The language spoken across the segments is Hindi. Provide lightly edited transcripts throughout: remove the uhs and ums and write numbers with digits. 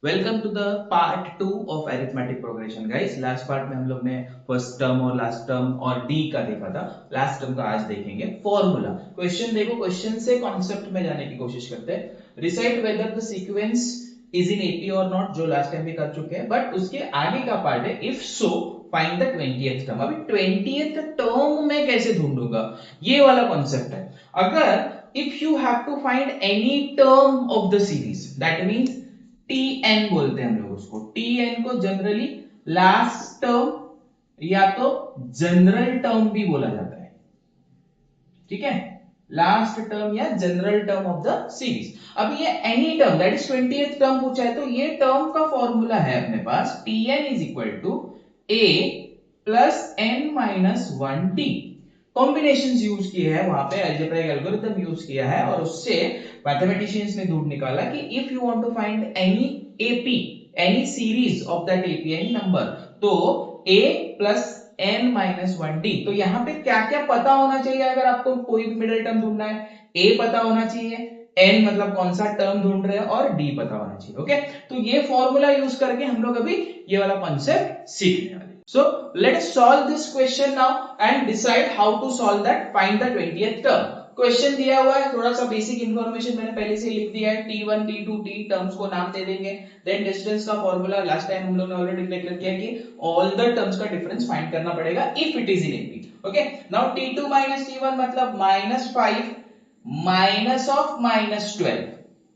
Welcome to the part 2 of arithmetic progression guys. Last part में हम लोग ने फर्स्ट टर्म और लास्ट टर्म और डी का देखा था। लास्ट टर्म का आज देखेंगे फॉर्मूला। क्वेश्चन देखो, क्वेश्चन से कॉन्सेप्ट में जाने की कोशिश करते हैं। Recite whether the sequence is in AP और नॉट, जो लास्ट टाइम भी कर चुके हैं, बट उसके आगे का पार्ट है if so find the 20th term. अभी 20th टर्म में कैसे ढूंढूंगा, ये वाला कॉन्सेप्ट है। अगर if you have to find any term of the series, that means TN बोलते हैं हम लोग उसको। टीएन को जनरली लास्ट टर्म या तो जनरल टर्म भी बोला जाता है, ठीक है। लास्ट टर्म या general term of the series. अब ये any term that is 20th term पूछा है, तो ये टर्म का फॉर्मूला है अपने पास T N is equal to A plus N minus one T. Combination use किए हैं वहां पे, अलजेब्रिक एल्गोरिथम यूज किया है और उससे मैथमेटिशियंस ने ढूंढ निकाला कि if you want to find any AP, any series of that AP, any number, तो a plus n minus one D. तो यहाँ पे क्या क्या पता होना चाहिए अगर आपको कोई भी मिडिल टर्म ढूंढना है? a पता होना चाहिए, n मतलब कौन सा टर्म ढूंढ रहे हैं, और d पता होना चाहिए। ओके, तो ये फॉर्मूला यूज करके हम लोग अभी ये वाला कॉन्सेप्ट सीखने वाले। So let's solve this question now and decide how to solve that. Find the 20th term. Question दिया हुआ है, थोड़ा सा बेसिक इंफॉर्मेशन मैंने पहले से लिख दिया है। t1 t2 t टर्म्स को नाम दे देंगे। देन डिस्टेंस का फॉर्मूला लास्ट टाइम हम लोग ने ऑलरेडी डिक्लेयर किया कि ऑल द टर्म्स का डिफरेंस फाइंड करना पड़ेगा if it is in AP. Okay, now t2 minus t1 मतलब -5 माइनस ऑफ -12,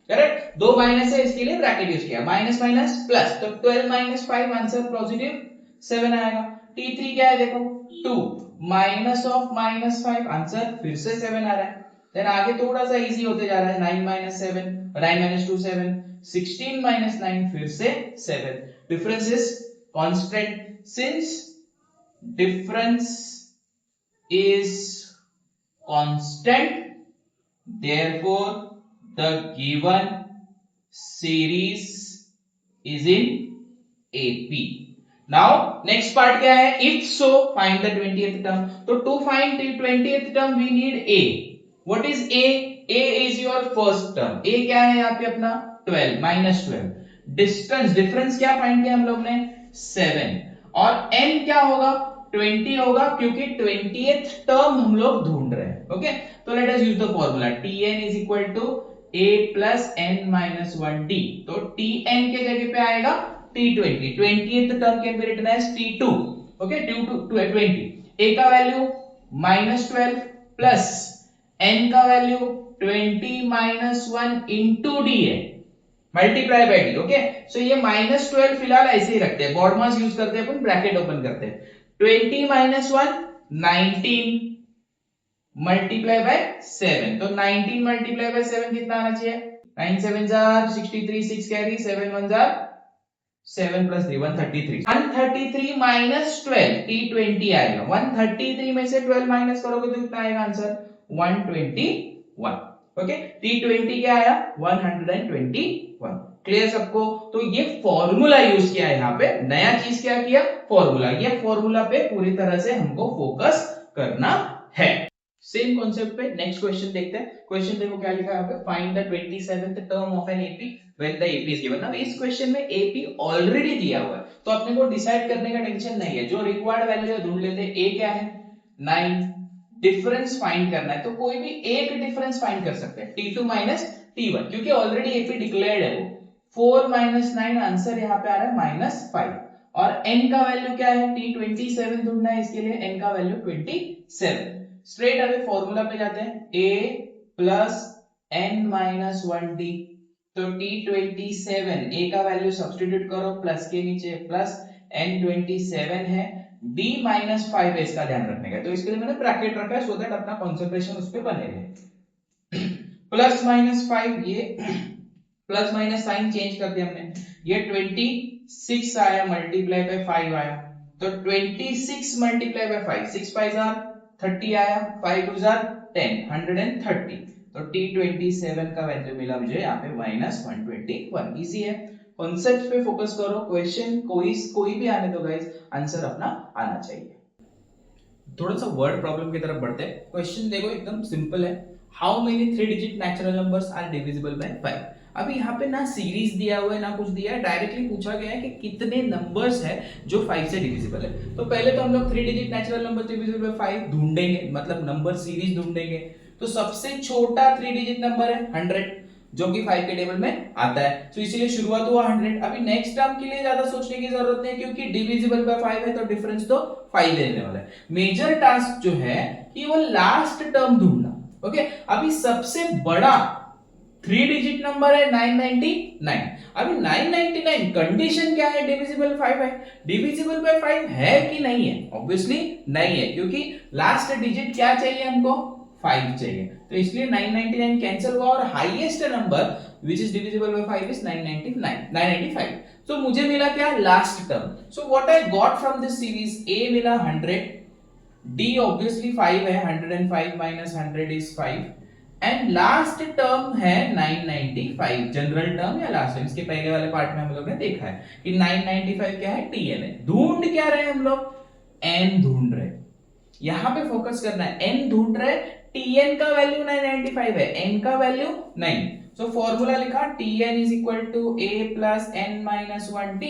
करेक्ट। दो माइनस है इसके लिए ब्रैकेट यूज किया, माइनस माइनस प्लस, तो 12 माइनस 5 आंसर पॉजिटिव 7 आएगा। t3 क्या है देखो, 2 माइनस ऑफ -5 आंसर फिर से 7 आ रहा है। देन आगे थोड़ा सा इजी होते जा रहा है, 9 माइनस 7, 9 माइनस 2 7, 16 माइनस 9 फिर से 7। Difference is constant, since difference is constant, therefore the given series is in AP. Now next part क्या है, if so find the 20th term. तो to find the 20th term we need A. What is A? A is your first term. A क्या है यहाँ पे अपना 12 माइनस 12। डिस्टेंस, डिफरेंस क्या फाइंड किया हम लोग ने 7, और n क्या होगा 20 होगा, क्योंकि 20th टर्म हम लोग ढूंढ रहे हैं। ओके, तो let us use the formula tn is equal to a plus n minus 1t। तो tn के जगह पे आएगा t20, 20th term can be written as t2। Okay, 20, a का वैल्यू -12 प्लस n का वैल्यू 20 माइनस 1 इंटू डी है, multiply by d. Okay, so ये -12 फिलहाल ऐसे ही रखते हैं, बॉड मास यूज करते हैं अपन, ब्रैकेट ओपन करते हैं। 20 माइनस 1 19 मल्टीप्लाई बाय 7, तो 19 मल्टीप्लाई बाय 7 कितना आना चाहिए, 9 7 jar 63, 6 carry, 7 1 jar 7 plus 3 133। 133 minus 12 t20 आएगा। 133 में से 12 माइनस करोगे तो कितना आएगा आंसर 121। ओके, t20 क्या आया 121। क्लियर सबको? तो ये फॉर्मूला यूज किया है यहाँ पे, नया चीज क्या किया, फॉर्मूला। ये फॉर्मूला पे पूरी तरह से हमको फोकस करना है। सेम कॉन्सेप्ट पे नेक्स्ट क्वेश्चन देखते हैं। क्वेश्चन देखो क्या लिखा है यहाँ पे, find the 27th term of an AP when the AP is given. अब इस क्वेश्चन में एपी ऑलरेडी दिया हुआ है, तो अपने को डिसाइड करने का टेंशन नहीं है, जो रिक्वायर्ड वैल्यू ढूंढ लेते हैं। ए क्या है 9, डिफरेंस फाइंड करना है, तो कोई भी एक डिफरेंस फाइंड कर सकते हैं, t2 माइनस t1, क्योंकि ऑलरेडी एपी डिक्लेयर्ड है वो। 4 माइनस 9 आंसर यहाँ पे आ रहा है -5, और n का वैल्यू क्या है t27 ढूंढना है, इसके लिए n का वैल्यू 27। स्ट्रेट अवे फॉर्मूला पे जाते हैं, a plus n minus 1d। तो t27 a का वैल्यू सब्स्टिट्यूट करो, प्लस के नीचे प्लस, n27 है, d माइनस 5 है, इसका ध्यान रखने का, तो इसके लिए मैंने ब्रैकेट रखा है सो दैट अपना कंसंट्रेशन उस पे बने रहे। प्लस माइनस 5, ये प्लस माइनस साइन चेंज कर दिया हमने, ये 26 आया मल्टीप्लाई बाय 5 आया, तो 26 मल्टीप्लाई बाय 5, 6 5 जार 30 आया, 5 2 जार 10, 130। तो t27 का वैल्यू मिला मुझे यहाँ पे -121। इजी है, कॉन्सेप्ट पे फोकस करो, क्वेश्चन कोई भी आने दो गाइस, आंसर अपना आना चाहिए। थोड़ा सा वर्ड प्रॉब्लम की तरफ बढ़ते हैं। क्वेश्चन देखो एकदम सिंपल है, how many 3 digit natural numbers are divisible by 5। अभी यहाँ पे ना सीरीज दिया हुआ है ना कुछ दिया है, डायरेक्टली पूछा गया है कि कितने नंबर्स है जो 5 से डिविजिबल है। तो पहले तो हम लोग 3 digit natural number divisible by 5 ढूंढेंगे, मतलब नंबर सीरीज ढूंढेंगे। तो सबसे छोटा 3 डिजिट नंबर है 100, जो कि 5 के टेबल में आता है, तो इसलिए शुरुआत हुआ 100। अभी नेक्स्ट टर्म के लिए ज्यादा सोचने की जरूरत नहीं, क्योंकि डिविजिबल बाय 5 है तो डिफरेंस तो 5 रहने वाला है। मेजर टास्क जो है कि वो लास्ट टर्म ढूंढना। ओके, अभी सबसे बड़ा 3 डिजिट नंबर है 999। अभी 999 कंडीशन क्या है, डिविजिबल 5 है। डिविजिबल बाय 5 है कि नहीं है? ऑब्वियसली नहीं है, क्योंकि लास्ट डिजिट क्या चाहिए हमको, 5 चाहिए। तो इसलिए 999 कैंसिल हुआ और highest number which is divisible by 5 is 995। so मुझे मिला क्या, last term. so what I got from this series, A मिला 100, D obviously 5 है, 105 minus 100 is 5, and last term है 995, जनरल टर्म या लास्ट टर्म। इसके पहले वाले पार्ट में हम लोग ने देखा है कि 995 क्या है, टीएन है। ढूंढ क्या रहे हम लोग, एन ढूंढ रहे। यहां पे फोकस करना है, एन ढूंढ रहे, टीएन का वैल्यू 995 है, एन का वैल्यू नहीं। सो फॉर्मूला लिखा, t n is equal to A plus N minus 1t।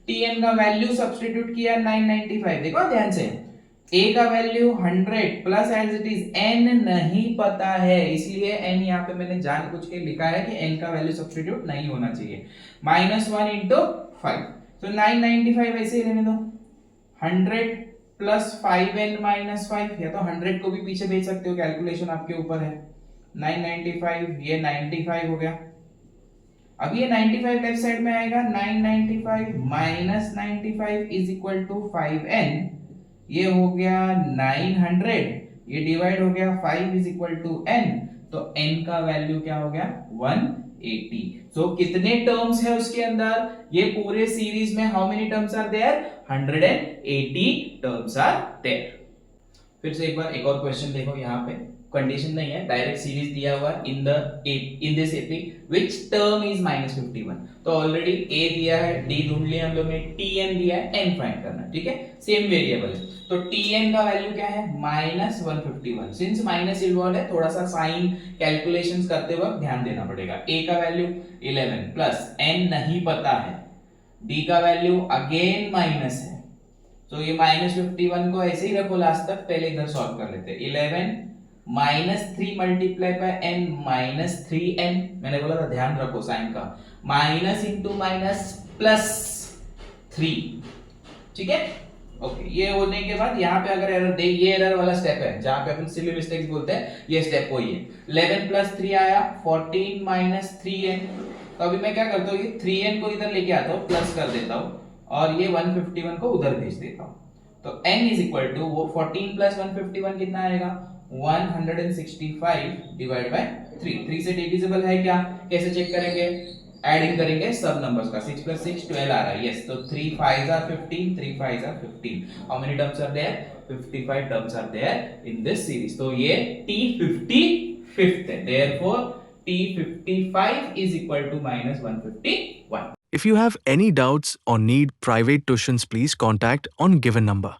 T n का वैल्यू सब्स्टिट्यूट किया 995, देखो ध्यान से, a का value 100 plus as it is, n नहीं पता है, इसलिए n यहाँ पे मैंने जानबूझ के लिखा है कि n का वैल्यू सब्स्टिट्यूट नहीं होना चाहिए। -1 इंटू 5, तो 995 ऐसे ही रहने दो। 100 प्लस 5n माइनस 5, या तो 100 को भी पीछे भेज सकते हो, कैलकुलेशन आपके ऊपर है। 995 ये 95 हो गया। अब ये 95 लेफ्ट साइड में आएगा, 995 minus 95 is equal to 5n, ये हो गया 900, ये डिवाइड हो गया 5 इज इक्वल टू n, तो n का वैल्यू क्या हो गया, 180। सो कितने टर्म्स है उसके अंदर, ये पूरे सीरीज में how many terms are there, 180 terms are there. फिर से एक बार एक और क्वेश्चन देखो, यहाँ पे कंडीशन नहीं है, डायरेक्ट सीरीज दिया हुआ in this AP which term is -51। तो ऑलरेडी a दिया है, d ढूंढ लिया हम लोग ने, tn दिया है, n फाइंड करना है, ठीक है, सेम वेरिएबल है। तो tn का वैल्यू क्या है, -151। सिंस माइनस इन्वॉल्व है, थोड़ा सा साइन कैलकुलेशंस करते वक्त ध्यान देना पड़ेगा। a का वैल्यू 11 प्लस n नहीं पता है, d का वैल्यू अगेन माइनस है, तो ये -51 को ऐसे ही रखो लास्ट तक, पहले इधर सॉल्व कर लेते हैं। 11 -3 मल्टीप्लाई बाय n -3n, मैंने बोला था ध्यान रखो साइन का, माइनस इंटू माइनस प्लस 3, ठीक है। ओके, ये होने के बाद यहाँ पे अगर एरर दे, ये एरर वाला स्टेप है जहां पे अपन सिली मिस्टेक्स बोलते हैं, ये स्टेप वही है। 11 प्लस 3 आया 14 माइनस 3n, तो अभी मैं क्या करता हूँ, ये 3n को इधर लेके आता हूँ, प्लस कर देता हूँ, और ये 151 को उधर भेज देता हूँ। तो n इज इक्वल टू, वो 14 प्लस 151 कितना आएगा, 165 डिवाइड बाय 3 से डिविजिबल है क्या, कैसे चेक करेंगे, एडिंग करेंगे सब नंबर्स का, 6 प्लस 6 12 आ रहा है, यस। तो 3 5s are 15, 3 5s are 15, how many terms are there, 55 terms are there in this series. तो ये T55th है, therefore T55 is equal to -151। If you have any doubts or need private tuitions, please contact on given number.